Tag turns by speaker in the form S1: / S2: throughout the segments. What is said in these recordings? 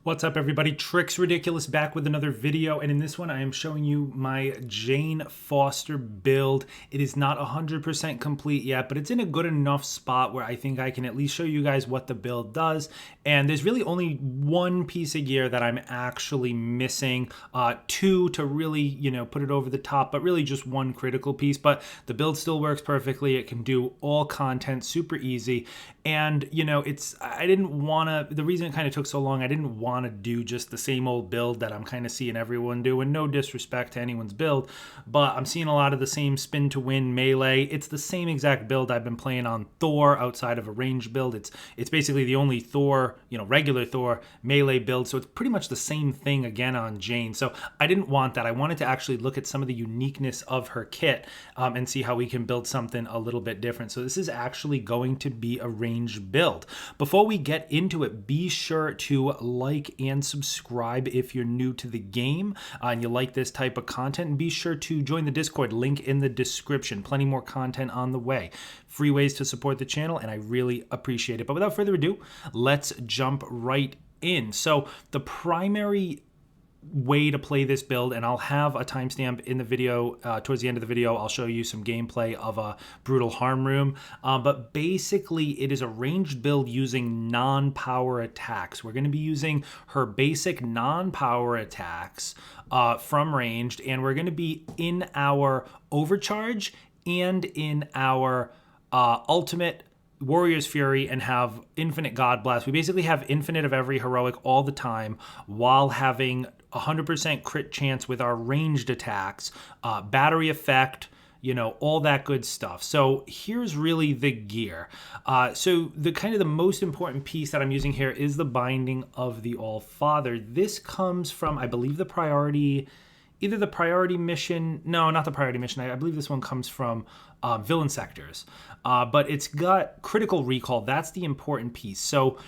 S1: What's up, everybody? Tricks Ridiculous back with another video, and in this one I am showing you my Jane Foster build. It is not 100% complete yet, but it's in a good enough spot where I think I can at least show you guys what the build does. And there's really only one piece of gear that I'm actually missing, two to really, put it over the top, but really just one critical piece. But the build still works perfectly. It can do all content super easy. And, I didn't want to, the reason it kind of took so long, I didn't want to do just the same old build that I'm kind of seeing everyone do, and no disrespect to anyone's build, but I'm seeing a lot of the same spin to win melee. It's the same exact build I've been playing on Thor outside of a ranged build. It's basically the only Thor, regular Thor melee build, so it's pretty much the same thing again on Jane. So I didn't want that. I wanted to actually look at some of the uniqueness of her kit and see how we can build something a little bit different. So this is actually going to be a ranged build. Before we get into it, be sure to like and subscribe if you're new to the game and you like this type of content, and be sure to join the Discord, link in the description. Plenty more content on the way, free ways to support the channel, and I really appreciate it. But without further ado, let's jump right in. So the primary way to play this build, and I'll have a timestamp in the video, towards the end of the video I'll show you some gameplay of a brutal harm room, but basically it is a ranged build using non-power attacks. We're going to be using her basic non-power attacks from ranged, and we're going to be in our overcharge and in our ultimate Warrior's Fury, and have infinite God Blast. We basically have infinite of every heroic all the time while having 100% crit chance with our ranged attacks, battery effect, all that good stuff. So here's really the gear. So the most important piece that I'm using here is the Binding of the All-Father. This comes from, I believe, the priority, either the priority mission. No, not the priority mission. I believe this one comes from villain sectors. But it's got critical recall. That's the important piece. So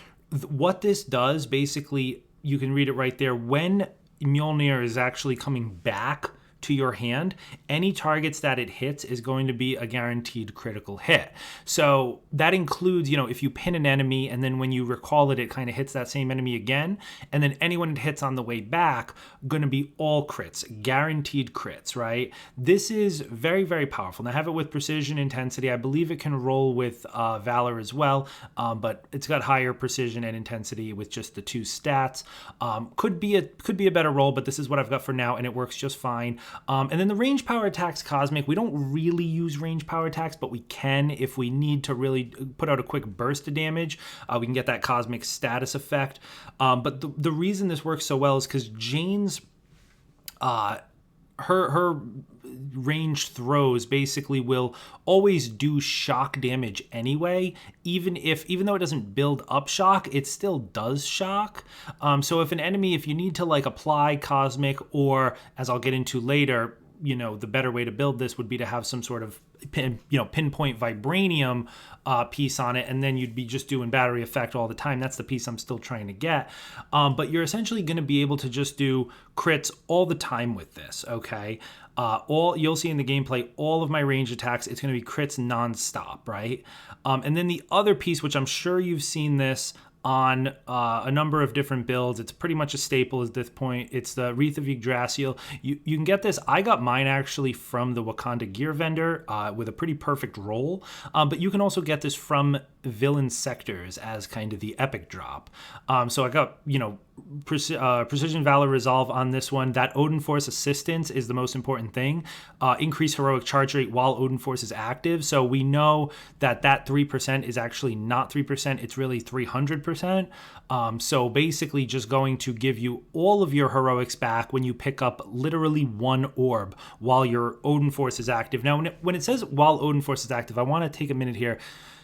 S1: what this does, basically, you can read it right there. When Mjolnir is actually coming back to your hand, any targets that it hits is going to be a guaranteed critical hit. So that includes, if you pin an enemy and then when you recall it, it kind of hits that same enemy again, and then anyone it hits on the way back, going to be all crits, guaranteed crits, right? This is very, very powerful. Now I have it with precision, intensity. I believe it can roll with valor as well, but it's got higher precision and intensity with just the two stats. Could be a better roll, but this is what I've got for now, and it works just fine. And then the range power attacks cosmic. We don't really use range power attacks, but we can if we need to really put out a quick burst of damage. We can get that cosmic status effect. But the reason this works so well is because Jane's her ranged throws basically will always do shock damage anyway, even though it doesn't build up shock, it still does shock. So if you need to apply cosmic, or as I'll get into later, the better way to build this would be to have some sort of pinpoint vibranium piece on it, and then you'd be just doing battery effect all the time. That's the piece I'm still trying to get. But you're essentially going to be able to just do crits all the time with this, okay? You'll see in the gameplay, all of my range attacks, it's going to be crits nonstop, right? And then the other piece, which I'm sure you've seen this on a number of different builds, it's pretty much a staple at this point. It's the Wreath of Yggdrasil. You can get this. I got mine actually from the Wakanda gear vendor with a pretty perfect roll, but you can also get this from villain sectors as kind of the epic drop. So I got, Precision Valor Resolve on this one. That Odin Force assistance is the most important thing. Increase heroic charge rate while Odin Force is active. So we know that 3% is actually not 3%. It's really 300%. So basically just going to give you all of your heroics back when you pick up literally one orb while your Odin Force is active. Now, when it says while Odin Force is active, I want to take a minute here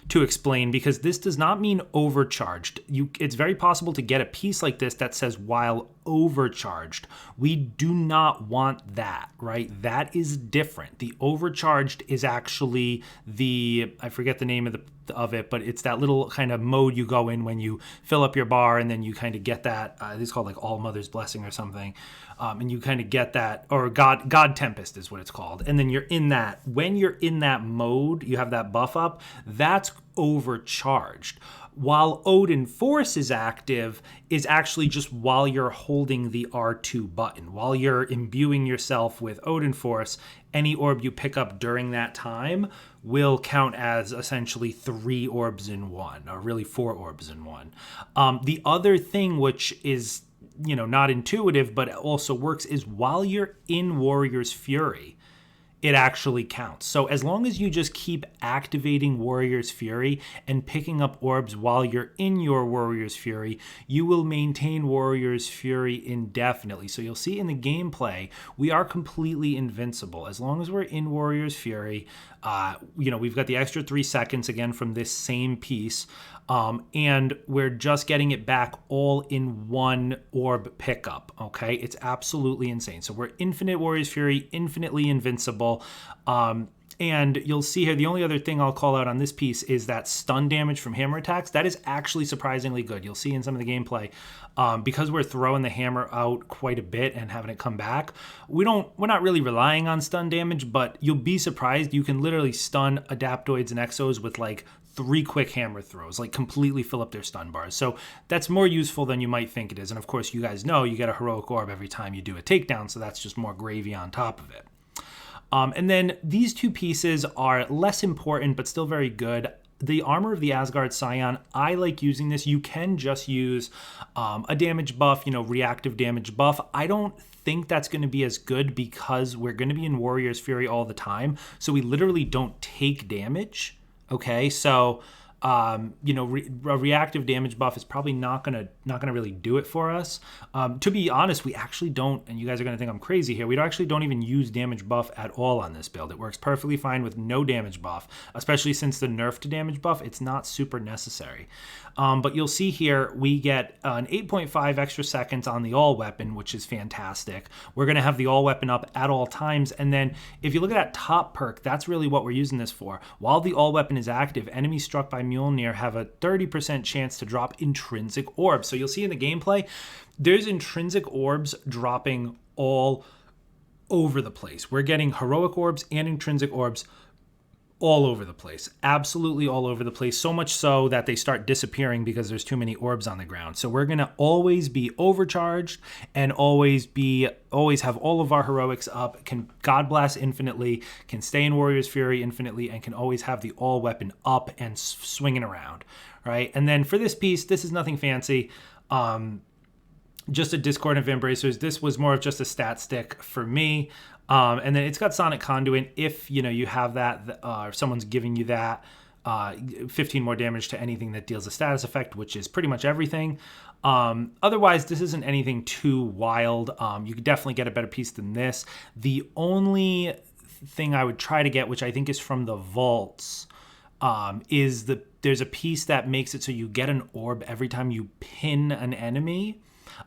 S1: to explain, because this does not mean overcharged. It's very possible to get a piece like this that says while overcharged. We do not want that, right? That is different. The overcharged is actually I forget the name of it, but it's that little kind of mode you go in when you fill up your bar, and then you kind of get that, it's called All Mother's Blessing or something, and you kind of get that, or God Tempest is what it's called, and then you're in that. When you're in that mode, you have that buff up, that's overcharged. while Odin Force is active is actually just while you're holding the R2 button. While you're imbuing yourself with Odin Force, any orb you pick up during that time will count as essentially 3 orbs in one, or really 4 orbs in one. The other thing, which is, not intuitive, but also works, is while you're in Warrior's Fury, it actually counts. So as long as you just keep activating Warrior's Fury and picking up orbs while you're in your Warrior's Fury, you will maintain Warrior's Fury indefinitely. So you'll see in the gameplay, we are completely invincible. As long as we're in Warrior's Fury, we've got the extra 3 seconds again from this same piece. And we're just getting it back all in one orb pickup, okay? It's absolutely insane. So we're infinite Warrior's Fury, infinitely invincible. And you'll see here, the only other thing I'll call out on this piece is that stun damage from hammer attacks. That is actually surprisingly good. You'll see in some of the gameplay, because we're throwing the hammer out quite a bit and having it come back, we're not really relying on stun damage, but you'll be surprised. You can literally stun adaptoids and exos with like 3 quick hammer throws, like completely fill up their stun bars. So that's more useful than you might think it is. And of course, you guys know you get a heroic orb every time you do a takedown, so that's just more gravy on top of it. And then these 2 pieces are less important, but still very good. The Armor of the Asgard Scion, I like using this. You can just use a damage buff, reactive damage buff. I don't think that's going to be as good because we're going to be in Warrior's Fury all the time. So we literally don't take damage. Okay, so a reactive damage buff is probably not gonna really do it for us. To be honest, we actually don't, and you guys are gonna think I'm crazy here, we actually don't even use damage buff at all on this build. It works perfectly fine with no damage buff, especially since the nerf to damage buff, it's not super necessary. But you'll see here, we get an 8.5 extra seconds on the all weapon, which is fantastic. We're gonna have the all weapon up at all times, and then if you look at that top perk, that's really what we're using this for. While the all weapon is active, enemies struck by Mjolnir have a 30% chance to drop intrinsic orbs. So you'll see in the gameplay, there's intrinsic orbs dropping all over the place. We're getting heroic orbs and intrinsic orbs all over the place, absolutely all over the place, so much so that they start disappearing because there's too many orbs on the ground. So we're gonna always be overcharged and always have all of our heroics up, can God Blast infinitely, can stay in Warrior's Fury infinitely, and can always have the all weapon up and swinging around, right? And then for this piece, this is nothing fancy. Just a Discordant Vambracers. This was more of just a stat stick for me. And then it's got Sonic Conduit. If you have that, or someone's giving you that, 15 more damage to anything that deals a status effect, which is pretty much everything. Otherwise, this isn't anything too wild. You could definitely get a better piece than this. The only thing I would try to get, which I think is from the vaults, is there's a piece that makes it so you get an orb every time you pin an enemy.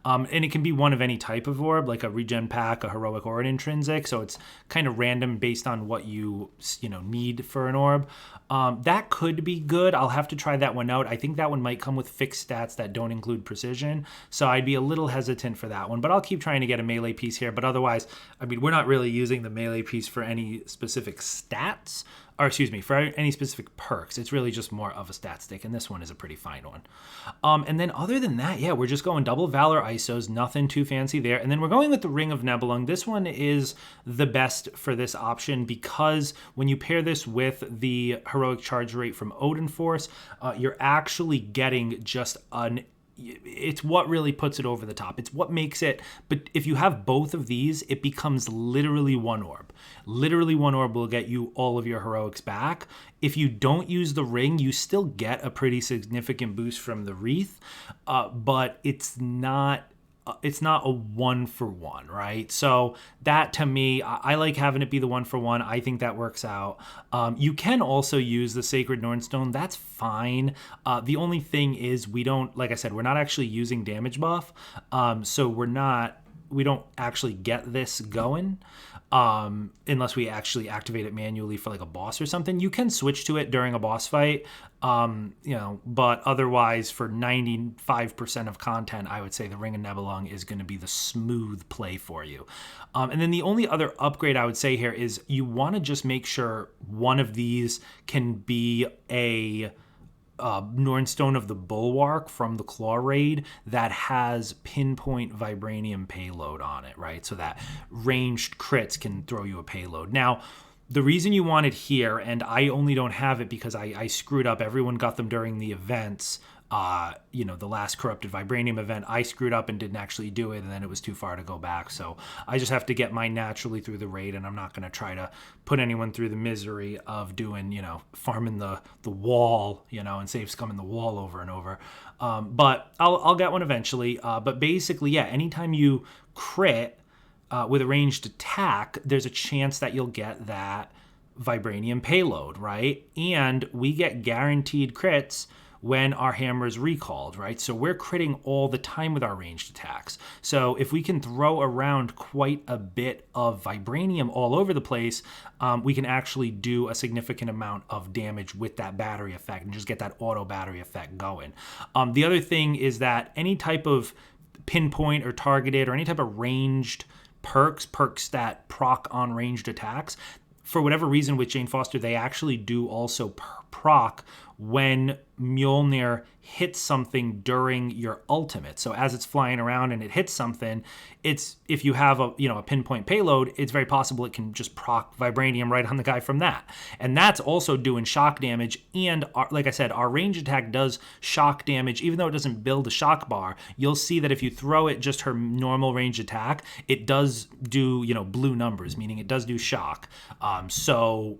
S1: And it can be one of any type of orb, like a regen pack, a heroic, or an intrinsic. So it's kind of random based on what you need for an orb. That could be good. I'll have to try that one out. I think that one might come with fixed stats that don't include precision. So I'd be a little hesitant for that one. But I'll keep trying to get a melee piece here. But otherwise, we're not really using the melee piece for any specific stats. Or for any specific perks. It's really just more of a stat stick, and this one is a pretty fine one. And then other than that, yeah, we're just going double Valor ISOs, nothing too fancy there. And then we're going with the Ring of Nebelung. This one is the best for this option because when you pair this with the heroic charge rate from Odin Force, you're actually getting just it's what really puts it over the top. It's what makes it, but if you have both of these, it becomes literally one orb. Literally one orb will get you all of your heroics back. If you don't use the ring, you still get a pretty significant boost from the wreath, but it's not a 1-for-1, right? So that, to me, I like having it be the 1-for-1. I think that works out. You can also use the Sacred Nornstone. That's fine. The only thing is we don't, like I said, we're not actually using damage buff. So we don't actually get this going unless we actually activate it manually for like a boss or something. You can switch to it during a boss fight, but otherwise for 95% of content, I would say the Ring of Nebelung is going to be the smooth play for you. And then the only other upgrade I would say here is you want to just make sure one of these can be a Nornstone of the Bulwark from the Claw Raid that has pinpoint vibranium payload on it, right? So that ranged crits can throw you a payload. Now, the reason you want it here, and I only don't have it because I screwed up. Everyone got them during the events. The last Corrupted Vibranium event, I screwed up and didn't actually do it, and then it was too far to go back. So I just have to get mine naturally through the raid, and I'm not going to try to put anyone through the misery of doing, farming the wall, and save scumming the wall over and over. But I'll get one eventually. But basically, yeah, anytime you crit with a ranged attack, there's a chance that you'll get that vibranium payload, right? And we get guaranteed crits when our hammer is recalled, right? So we're critting all the time with our ranged attacks. So if we can throw around quite a bit of vibranium all over the place, we can actually do a significant amount of damage with that battery effect and just get that auto battery effect going. The other thing is that any type of pinpoint or targeted or any type of ranged perks that proc on ranged attacks, for whatever reason with Jane Foster, they actually do also proc when Mjolnir hits something during your ultimate. So as it's flying around and it hits something, if you have a pinpoint payload, it's very possible it can just proc vibranium right on the guy from that. And that's also doing shock damage. And like I said, our range attack does shock damage, even though it doesn't build a shock bar. You'll see that if you throw it just her normal range attack, it does do, blue numbers, meaning it does do shock. So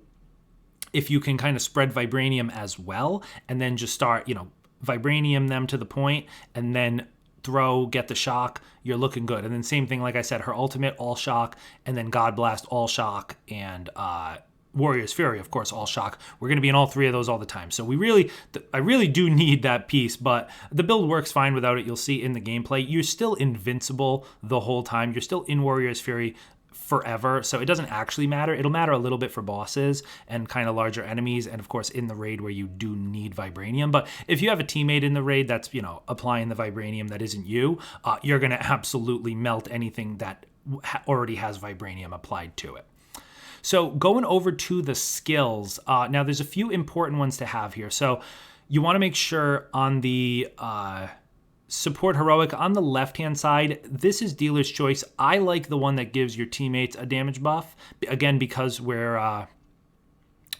S1: if you can kind of spread vibranium as well, and then just start, vibranium them to the point, and then get the shock, you're looking good. And then same thing, like I said, her ultimate, all shock, and then God Blast, all shock, and Warrior's Fury, of course, all shock. We're going to be in all three of those all the time. So I really do need that piece, but the build works fine without it. You'll see in the gameplay. You're still invincible the whole time. You're still in Warrior's Fury forever, so it doesn't actually matter. It'll matter a little bit for bosses and kind of larger enemies, and of course in the raid where you do need vibranium. But if you have a teammate in the raid that's applying the vibranium that isn't you, you're going to absolutely melt anything that already has vibranium applied to it. So going over to the skills, now there's a few important ones to have here. So you want to make sure on the support heroic on the left hand side, this is dealer's choice. I like the one that gives your teammates a damage buff, again because we're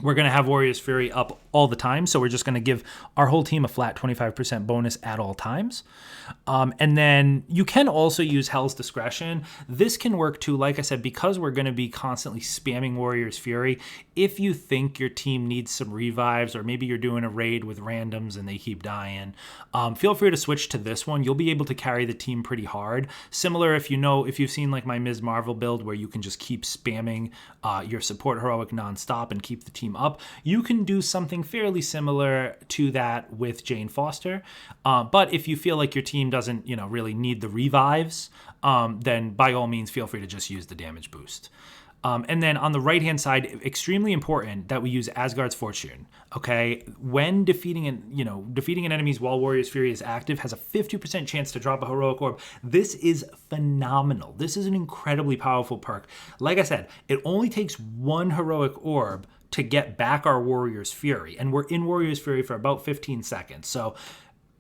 S1: going to have Warrior's Fury up all the time, so we're just going to give our whole team a flat 25% bonus at all times. And then you can also use Hell's Discretion. This can work too, like I said, because we're going to be constantly spamming Warrior's Fury. If you think your team needs some revives, or maybe you're doing a raid with randoms and they keep dying, feel free to switch to this one. You'll be able to carry the team pretty hard. Similar if you've seen like my Ms. Marvel build where you can just keep spamming your support heroic nonstop and keep the team up. You can do something fairly similar to that with Jane Foster. But if you feel like your team doesn't, really need the revives, then by all means, feel free to just use the damage boost. And then on the right-hand side, extremely important that we use Asgard's Fortune, okay? When defeating an enemy's while Warrior's Fury is active has a 50% chance to drop a heroic orb. This is phenomenal. This is an incredibly powerful perk. Like I said, it only takes one heroic orb to get back our Warrior's Fury, and we're in Warrior's Fury for about 15 seconds. So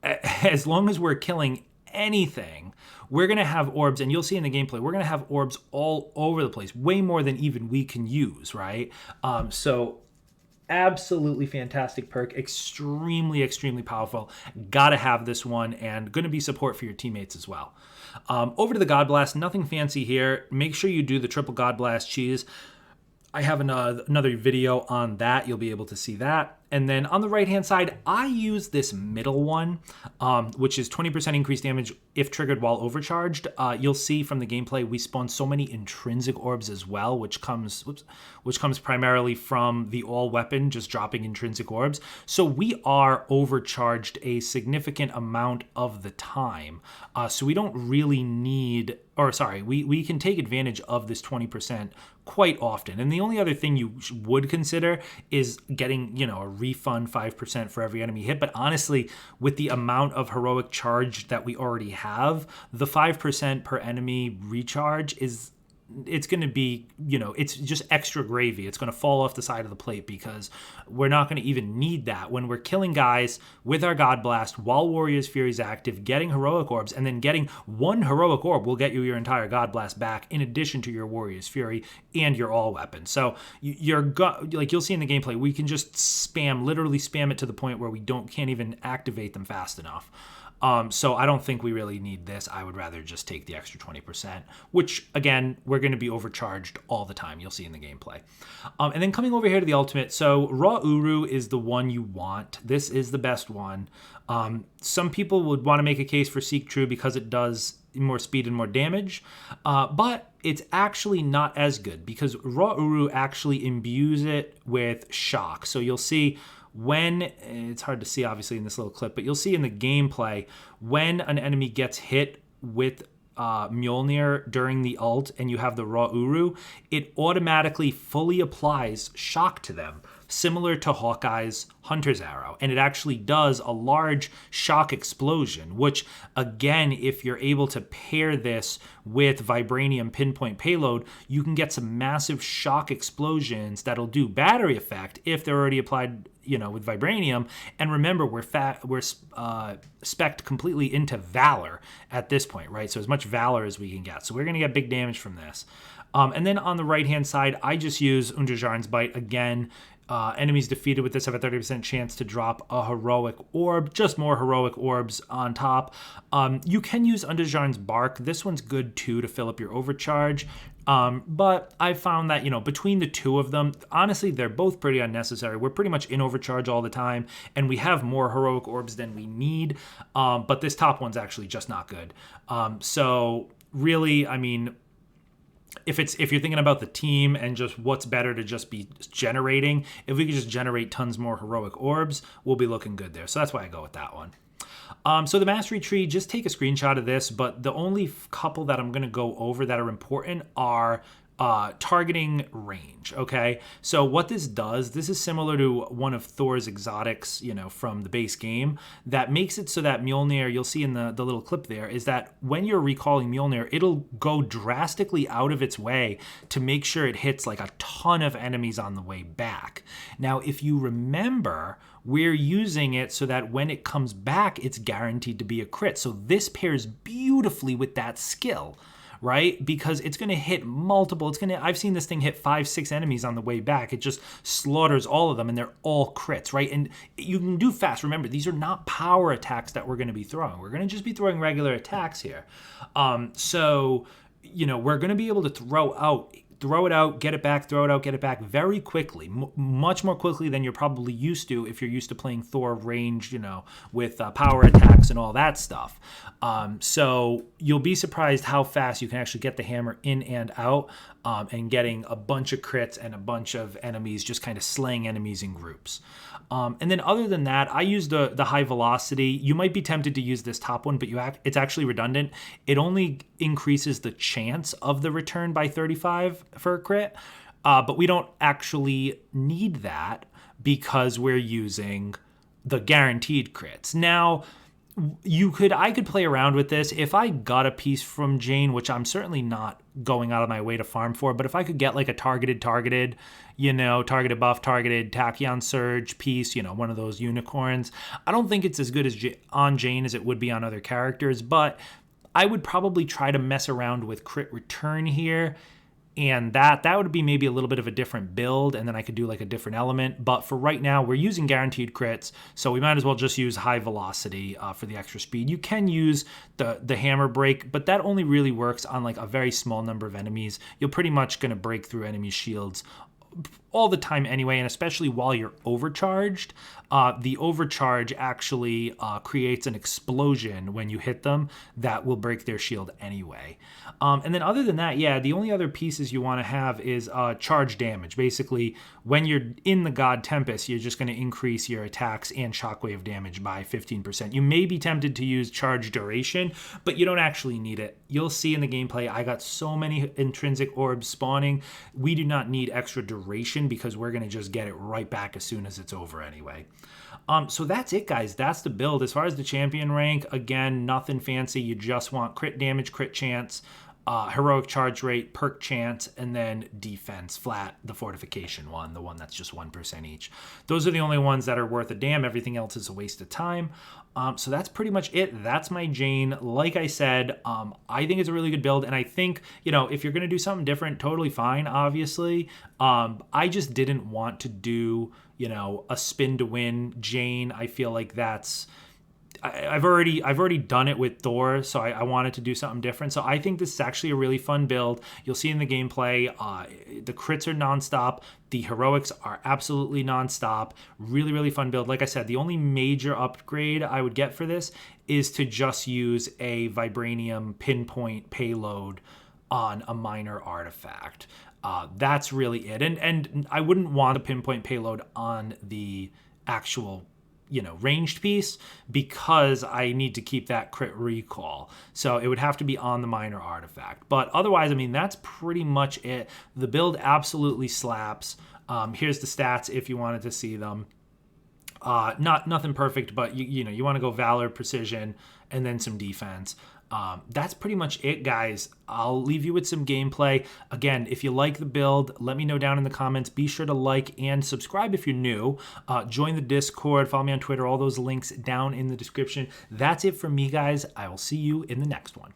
S1: as long as we're killing anything, we're going to have orbs, and you'll see in the gameplay, we're going to have orbs all over the place, way more than even we can use, right? So absolutely fantastic perk, extremely powerful. Gotta have this one, and going to be support for your teammates as well. Over to the God Blast, nothing fancy here. Make sure you do the triple God Blast cheese. I have another video on that. You'll be able to see that. And then on the right-hand side, I use this middle one, which is 20% increased damage if triggered while overcharged. You'll see from the gameplay, we spawn so many intrinsic orbs as well, which comes primarily from the all weapon, just dropping intrinsic orbs. So we are overcharged a significant amount of the time. So we don't really need, we can take advantage of this 20% quite often. And the only other thing you would consider is getting, a refund 5% for every enemy hit. But honestly, with the amount of heroic charge that we already have, the 5% per enemy recharge is it's going to be, it's just extra gravy. It's going to fall off the side of the plate because we're not going to even need that when we're killing guys with our God Blast while Warrior's Fury is active, getting heroic orbs, and then getting one heroic orb will get you your entire God Blast back in addition to your Warrior's Fury and your all weapon. So like you'll see in the gameplay, we can just literally spam it to the point where we can't even activate them fast enough. So I don't think we really need this. I would rather just take the extra 20%, which again, we're going to be overcharged all the time. You'll see in the gameplay. And then coming over here to the ultimate. So Raw Uru is the one you want. This is the best one. Some people would want to make a case for Seek True because it does more speed and more damage. But it's actually not as good because Raw Uru actually imbues it with shock. So you'll see it's hard to see obviously in this little clip, but you'll see in the gameplay when an enemy gets hit with Mjolnir during the ult and you have the Raw Uru, it automatically fully applies shock to them, similar to Hawkeye's Hunter's Arrow. And it actually does a large shock explosion, which again, if you're able to pair this with Vibranium Pinpoint Payload, you can get some massive shock explosions that'll do battery effect if they're already applied, with Vibranium. And remember, we're spec'd completely into Valor at this point, right? So as much Valor as we can get. So we're going to get big damage from this. And then on the right-hand side, I just use Unterjarn's Bite again. Enemies defeated with this have a 30% chance to drop a heroic orb, just more heroic orbs on top. You can use Unterjarn's Bark. This one's good too to fill up your overcharge. But I found that, between the two of them, honestly, they're both pretty unnecessary. We're pretty much in overcharge all the time, and we have more heroic orbs than we need. But this top one's actually just not good. So really, I mean, if you're thinking about the team and just what's better to just be generating, if we could just generate tons more heroic orbs, we'll be looking good there. So that's why I go with that one. So the mastery tree, just take a screenshot of this, but the only couple that I'm going to go over that are important are targeting range. Okay, so what this does, this is similar to one of Thor's exotics, from the base game, that makes it so that Mjolnir, you'll see in the little clip there, is that when you're recalling Mjolnir, it'll go drastically out of its way to make sure it hits like a ton of enemies on the way back. Now, if you remember, we're using it so that when it comes back, it's guaranteed to be a crit. So this pairs beautifully with that skill, right? Because it's going to hit multiple. I've seen this thing hit 5-6 enemies on the way back. It just slaughters all of them, and they're all crits, right? And you can do fast. Remember, these are not power attacks that we're going to be throwing. We're going to just be throwing regular attacks here. So, we're going to be able to throw it out, get it back, throw it out, get it back very quickly, much more quickly than you're probably used to if you're used to playing Thor range, with power attacks and all that stuff. So you'll be surprised how fast you can actually get the hammer in and out, and getting a bunch of crits and a bunch of enemies, just kind of slaying enemies in groups. And then other than that, I use the high velocity. You might be tempted to use this top one, but it's actually redundant. It only increases the chance of the return by 35 for a crit, but we don't actually need that because we're using the guaranteed crits. Now, I could play around with this. If I got a piece from Jane, which I'm certainly not going out of my way to farm for, but if I could get like a targeted, targeted buff, targeted Tachyon Surge piece, one of those unicorns, I don't think it's as good as on Jane as it would be on other characters, but I would probably try to mess around with crit return here. And that would be maybe a little bit of a different build, and then I could do like a different element. But for right now, we're using guaranteed crits, so we might as well just use high velocity for the extra speed. You can use the hammer break, but that only really works on like a very small number of enemies. You're pretty much going to break through enemy shields all the time anyway, and especially while you're overcharged. The overcharge actually creates an explosion when you hit them that will break their shield anyway. And then other than that, the only other pieces you want to have is charge damage. Basically, when you're in the God Tempest, you're just going to increase your attacks and shockwave damage by 15%. You may be tempted to use charge duration, but you don't actually need it. You'll see in the gameplay, I got so many intrinsic orbs spawning. We do not need extra duration because we're going to just get it right back as soon as it's over anyway. So that's it, guys. That's the build. As far as the champion rank, again, nothing fancy. You just want crit damage, crit chance, heroic charge rate, perk chance, and then defense flat, the fortification one, the one that's just 1% each. Those are the only ones that are worth a damn. Everything else is a waste of time. So that's pretty much it. That's my Jane. Like I said, I think it's a really good build, and I think, if you're going to do something different, totally fine, obviously. I just didn't want to do, a spin to win Jane. I feel like I've already done it with Thor, so I wanted to do something different. So I think this is actually a really fun build. You'll see in the gameplay, the crits are nonstop. The heroics are absolutely nonstop. Really, really fun build. Like I said, the only major upgrade I would get for this is to just use a vibranium pinpoint payload on a minor artifact. That's really it. And I wouldn't want a pinpoint payload on the actual ranged piece, because I need to keep that crit recall. So it would have to be on the minor artifact. But otherwise, that's pretty much it. The build absolutely slaps. Here's the stats if you wanted to see them. Nothing perfect, but you want to go valor, precision, and then some defense. That's pretty much it, guys. I'll leave you with some gameplay. Again, if you like the build, let me know down in the comments. Be sure to like and subscribe if you're new. Join the Discord, follow me on Twitter, all those links down in the description. That's it from me, guys. I will see you in the next one.